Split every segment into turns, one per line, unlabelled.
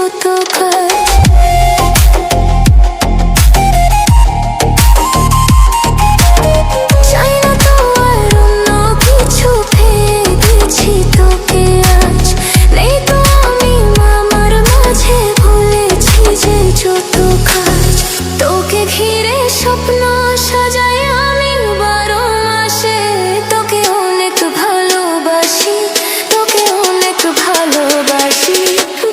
যত কাজ। চাই না তো আর অন্য কিছু, পেয়ে গেছি তোকে আজ। নেই তো আমি আমার মাঝে, ভুলেছি যে যত কাজ। তোকে ঘিরে স্বপ্ন সাজাই আমি 12 মাসে। তোকে অনেক ভালোবাসি, তোকে অনেক ভালোবাসি,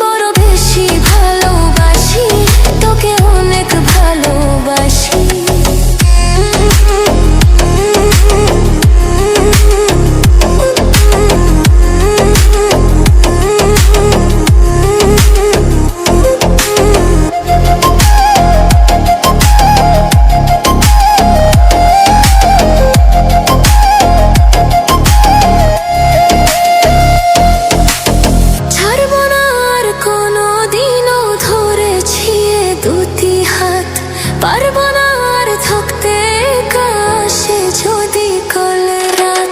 বড় বেশি ভালোবাসি, তোকে অনেক ভালোবাসি। ছাড়বো না আর কোনোদিনও ধরেছি এ দুটি হাত। পারবো না আর থাকতে একা, আসে যদি কাল রাত।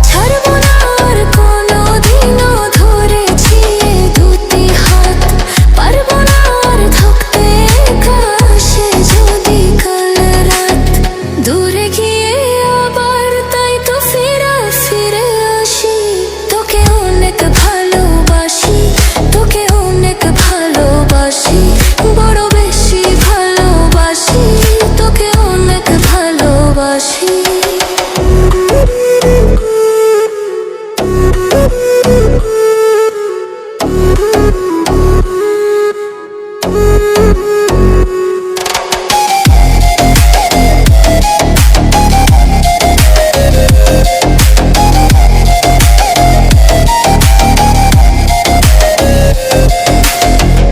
ছাড়বো না আর কোনোদিনও ধরেছি এ দুটি হাত। পারবো না আর থাকতে একা, আসে যদি কাল রাত। দূরে গিয়ে আবার তাই তো ফিরে ফিরে আসি। তোকে অনেক ভালোবাসি, তোকে অনেক ভালোবাসি, বড় বেশি ভালোবাসি, তোকে অনেক ভালোবাসি।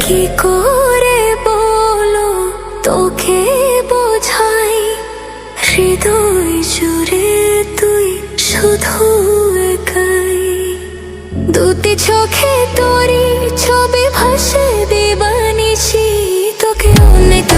কি করে বলো তোকে বোঝাই, হৃদয় জুড়ে তুই শুধু একাই। দুটি চোখে তোরই ছবি ভাসে দিবানিছি, তোকে অনেক